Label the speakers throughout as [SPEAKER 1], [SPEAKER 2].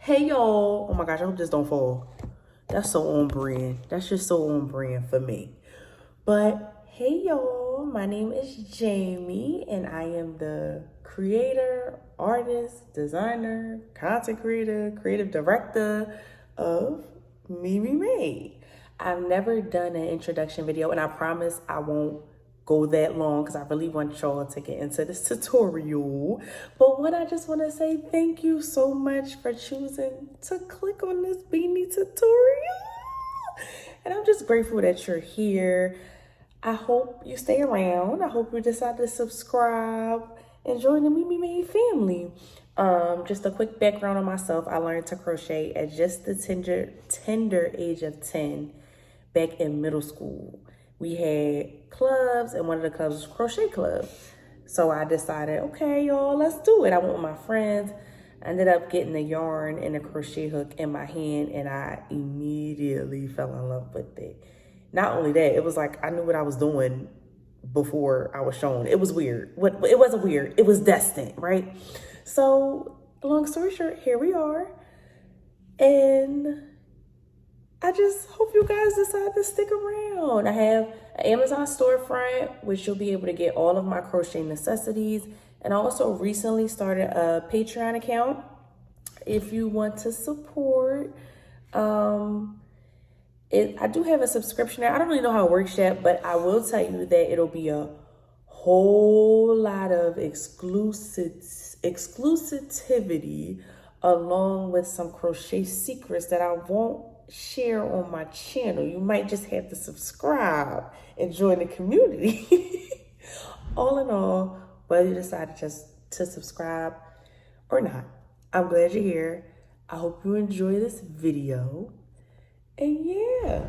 [SPEAKER 1] Hey y'all, oh my gosh, I hope this don't fall. That's so on brand. That's just so on brand for me. But hey y'all, my name is Jamie and I am the creator, artist, designer, content creator, creative director of Mimi Made. I've never done an introduction video and I promise I won't go that long because I really want y'all to get into this tutorial. But I just want to say thank you so much for choosing to click on this beanie tutorial. And I'm just grateful that you're here. I hope you stay around. I hope you decide to subscribe and join the Mimi Made family. Just a quick background on myself. I learned to crochet at just the tender age of 10 back in middle school. We had clubs and one of the clubs was Crochet Club. So I decided, okay, y'all, let's do it. I went with my friends. I ended up getting the yarn and the crochet hook in my hand and I immediately fell in love with it. Not only that, it was like I knew what I was doing before I was shown. It was weird. It wasn't weird. It was destined, right? So long story short, here we are. And I just hope you guys decide to stick around. I have an Amazon storefront, which you'll be able to get all of my crochet necessities. And I also recently started a Patreon account if you want to support. I do have a subscription there. I don't really know how it works yet, but I will tell you that it'll be a whole lot of exclusivity along with some crochet secrets that I won't share on my channel. You might just have to subscribe and join the community. All in all, whether you decide just to subscribe or not, I'm glad you're here. I hope you enjoy this video. And yeah,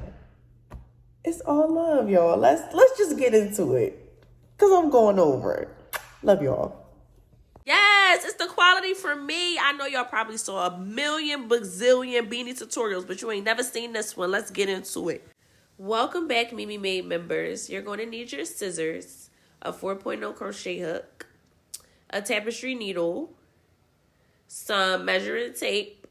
[SPEAKER 1] it's all love, y'all. Let's just get into it, because I'm going over it. Love y'all. Yes, it's the quality for me. I know y'all probably saw a million bazillion beanie tutorials, but you ain't never seen this one. Let's get into it. Welcome back, Mimi Made members. You're going to need your scissors, a 4.0 crochet hook, a tapestry needle, some measuring tape,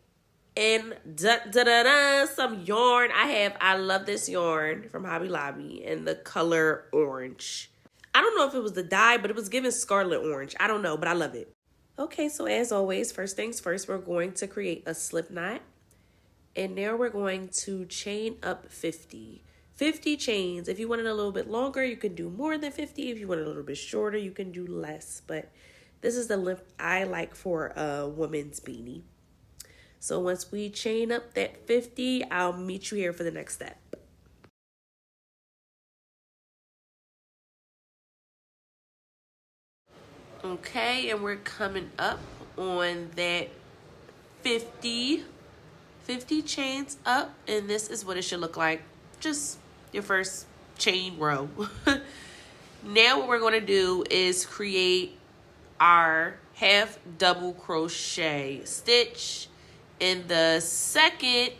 [SPEAKER 1] and some yarn. I love this yarn from Hobby Lobby in the color orange. I don't know if it was the dye, but it was giving scarlet orange. I don't know, but I love it. Okay, so as always, first things first, we're going to create a slip knot. And now we're going to chain up 50. 50 chains. If you want it a little bit longer, you can do more than 50. If you want it a little bit shorter, you can do less. But this is the length I like for a woman's beanie. So once we chain up that 50, I'll meet you here for the next step. Okay, and we're coming up on that 50 chains up, and this is what it should look like. Just your first chain row. Now what we're going to do is create our half double crochet stitch in the second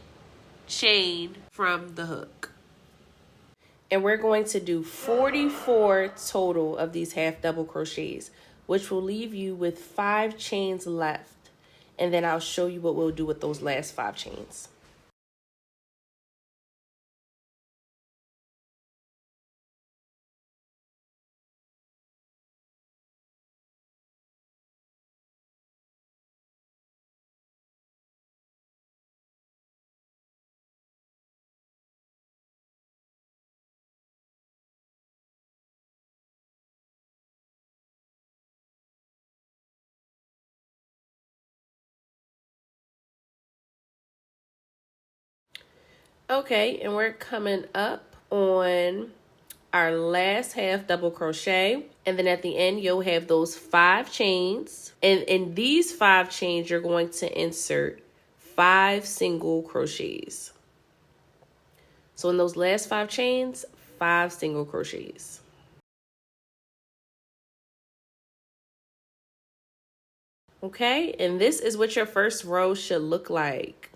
[SPEAKER 1] chain from the hook. And we're going to do 44 total of these half double crochets, which will leave you with 5 chains left. And then I'll show you what we'll do with those last 5 chains. Okay, and we're coming up on our last half double crochet, and then at the end you'll have those 5 chains, and in these 5 chains you're going to insert 5 single crochets. So in those last 5 chains, 5 single crochets. Okay, and this is what your first row should look like.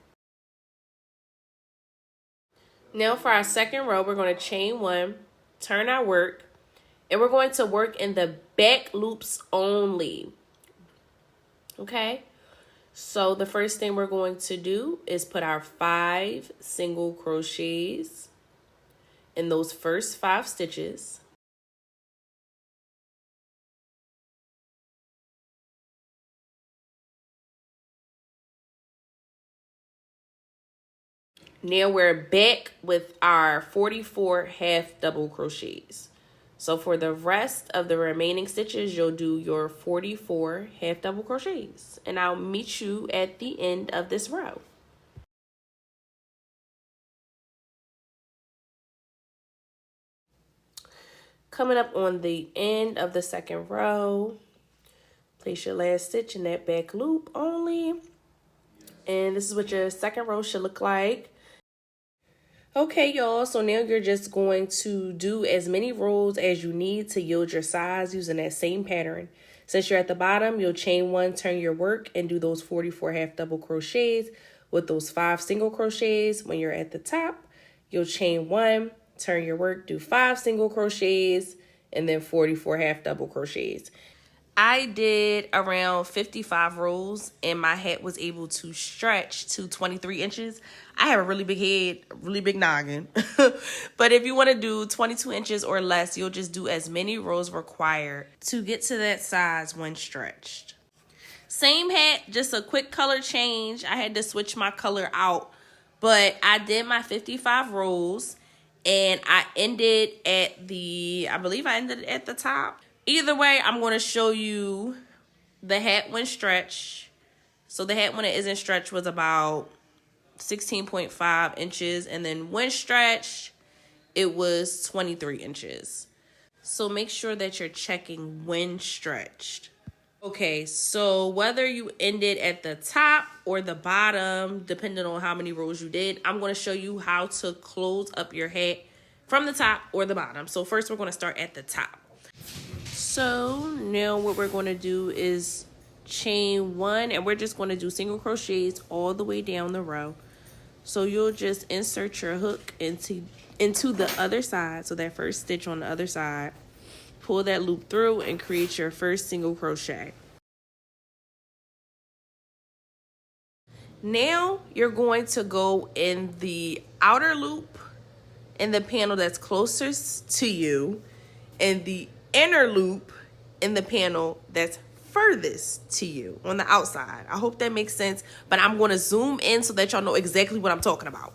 [SPEAKER 1] Now for our second row, we're going to chain 1, turn our work, and we're going to work in the back loops only. Okay, So the first thing we're going to do is put our 5 single crochets in those first 5 stitches. Now we're back with our 44 half double crochets. So for the rest of the remaining stitches, you'll do your 44 half double crochets. And I'll meet you at the end of this row. Coming up on the end of the second row, place your last stitch in that back loop only. And this is what your second row should look like. Okay, y'all, so now you're just going to do as many rows as you need to yield your size using that same pattern. Since you're at the bottom, you'll chain 1, turn your work, and do those 44 half double crochets with those 5 single crochets. When you're at the top, you'll chain 1, turn your work, do 5 single crochets, and then 44 half double crochets. I did around 55 rows and my hat was able to stretch to 23 inches. I have a really big head, really big noggin. But if you want to do 22 inches or less, you'll just do as many rows required to get to that size when stretched. Same hat, just a quick color change. I had to switch my color out, but I did my 55 rows and I ended at I believe I ended at the top. Either way, I'm going to show you the hat when stretched. So the hat when it isn't stretched was about 16.5 inches. And then when stretched, it was 23 inches. So make sure that you're checking when stretched. Okay, so whether you ended at the top or the bottom, depending on how many rows you did, I'm going to show you how to close up your hat from the top or the bottom. So first we're going to start at the top. So now what we're going to do is chain 1 and we're just going to do single crochets all the way down the row. So you'll just insert your hook into the other side, so that first stitch on the other side. Pull that loop through and create your first single crochet. Now you're going to go in the outer loop in the panel that's closest to you and the inner loop in the panel that's furthest to you on the outside. I hope that makes sense, but I'm going to zoom in so that y'all know exactly what I'm talking about.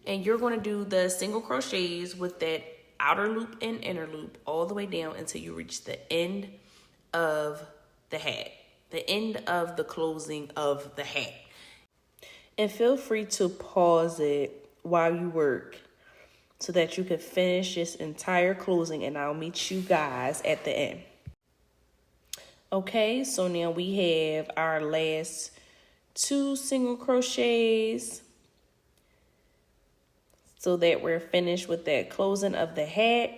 [SPEAKER 1] And you're going to do the single crochets with that outer loop and inner loop all the way down until you reach the end of the hat, the end of the closing of the hat. And feel free to pause it while you work so that you can finish this entire closing, and I'll meet you guys at the end. Okay, so now we have our last 2 single crochets so that we're finished with that closing of the hat.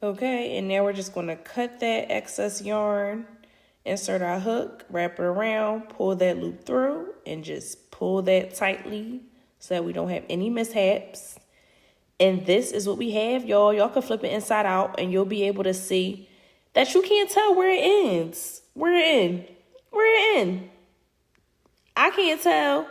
[SPEAKER 1] Okay, and now we're just going to cut that excess yarn, insert our hook, wrap it around, pull that loop through, and just pull that tightly so that we don't have any mishaps. And this is what we have, y'all. Y'all can flip it inside out and you'll be able to see that you can't tell where it ends. We're in. I can't tell.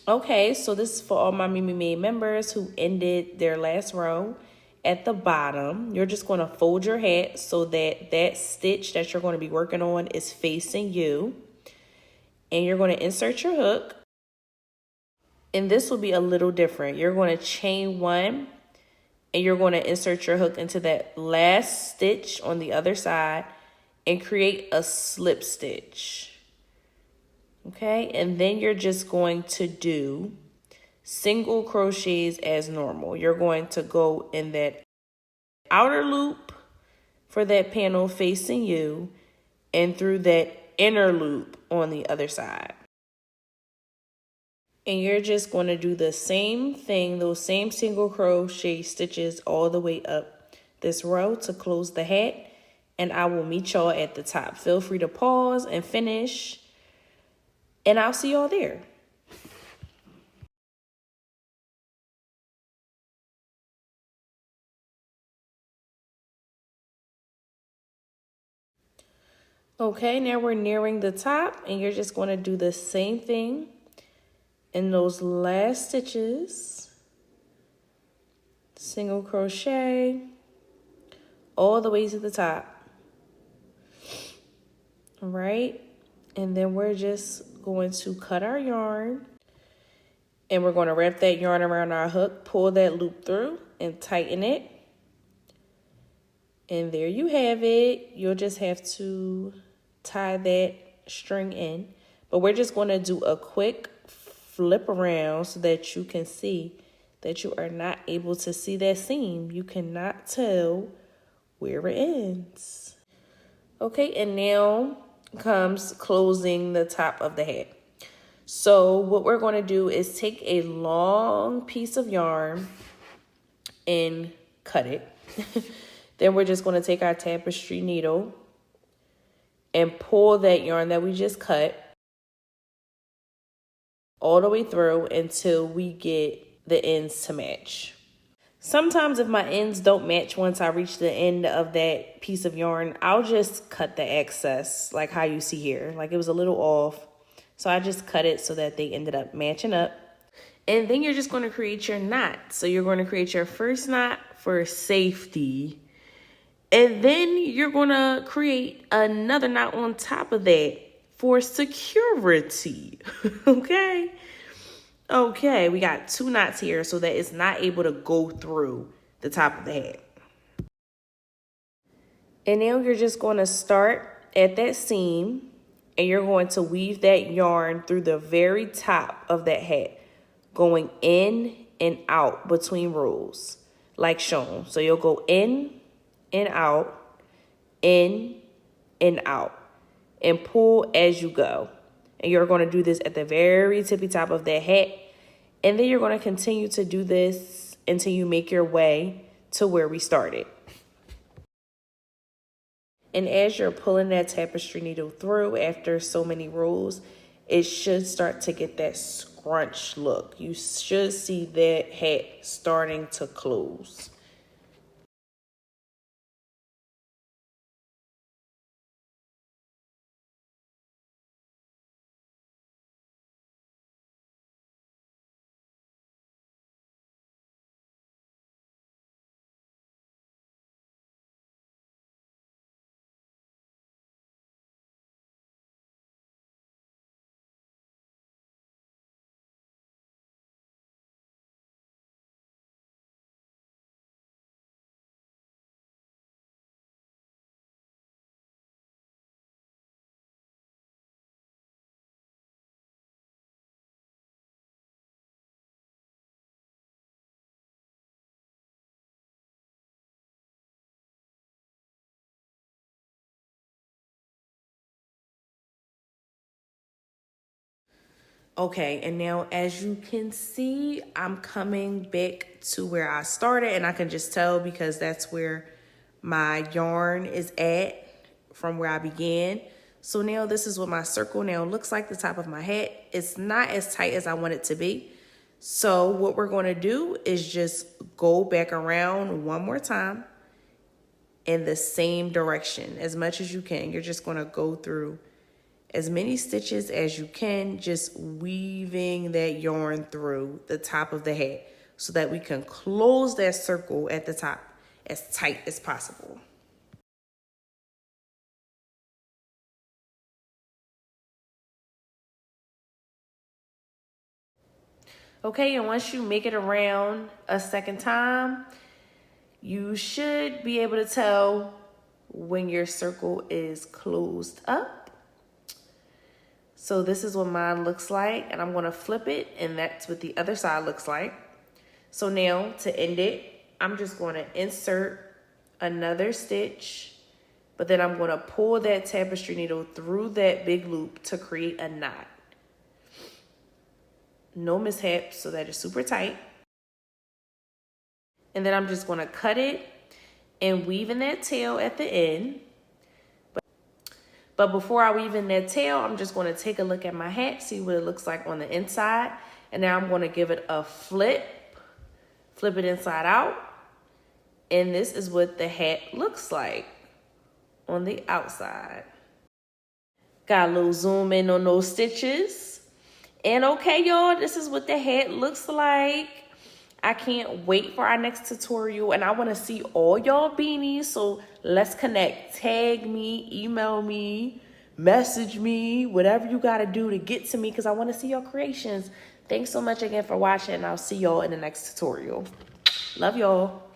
[SPEAKER 1] Okay, so this is for all my Mimi Made members who ended their last row. At the bottom, you're just going to fold your hat so that that stitch that you're going to be working on is facing you. And you're going to insert your hook. And this will be a little different. You're going to chain 1 and you're going to insert your hook into that last stitch on the other side and create a slip stitch. Okay, and then you're just going to do single crochets as normal. You're going to go in that outer loop for that panel facing you and through that inner loop on the other side. And you're just going to do the same thing, those same single crochet stitches all the way up this row to close the hat. and I will meet y'all at the top. Feel free to pause and finish, and I'll see y'all there. Okay, now we're nearing the top, and you're just going to do the same thing in those last stitches. Single crochet all the way to the top. All right, and then we're just going to cut our yarn, and we're going to wrap that yarn around our hook, pull that loop through, and tighten it. And there you have it. You'll just have to tie that string in, but we're just going to do a quick flip around so that you can see that you are not able to see that seam. You cannot tell where it ends. Okay, and now comes closing the top of the hat. So what we're going to do is take a long piece of yarn and cut it. Then we're just going to take our tapestry needle and pull that yarn that we just cut all the way through until we get the ends to match. Sometimes if my ends don't match once I reach the end of that piece of yarn, I'll just cut the excess, like how you see here. Like it was a little off, so I just cut it so that they ended up matching up. And then you're just going to create your knot. So you're going to create your first knot for safety, and then you're going to create another knot on top of that for security. Okay? Okay, we got 2 knots here so that it's not able to go through the top of the hat. And now you're just going to start at that seam, and you're going to weave that yarn through the very top of that hat, going in and out between rows, like shown. So you'll go in and out, in and out, and pull as you go. And you're going to do this at the very tippy top of that hat. And then you're going to continue to do this until you make your way to where we started. And as you're pulling that tapestry needle through after so many rows, it should start to get that scrunch look. You should see that hat starting to close. Okay, and now as you can see, I'm coming back to where I started, and I can just tell because that's where my yarn is at from where I began. So now this is what my circle now looks like, the top of my hat. It's not as tight as I want it to be. So what we're going to do is just go back around one more time in the same direction as much as you can. You're just going to go through as many stitches as you can, just weaving that yarn through the top of the hat so that we can close that circle at the top as tight as possible. Okay, and once you make it around a second time, you should be able to tell when your circle is closed up. So this is what mine looks like, and I'm going to flip it, and that's what the other side looks like. So now to end it, I'm just going to insert another stitch, but then I'm going to pull that tapestry needle through that big loop to create a knot. No mishaps, so that is super tight. And then I'm just going to cut it and weave in that tail at the end. But before I weave in that tail, I'm just going to take a look at my hat, see what it looks like on the inside. And now I'm going to give it a flip it inside out. And this is what the hat looks like on the outside. Got a little zoom in on those stitches. And okay, y'all, this is what the hat looks like. I can't wait for our next tutorial, and I want to see all y'all beanies, so let's connect. Tag me, email me, message me, whatever you got to do to get to me, because I want to see your creations. Thanks so much again for watching, and I'll see y'all in the next tutorial. Love y'all.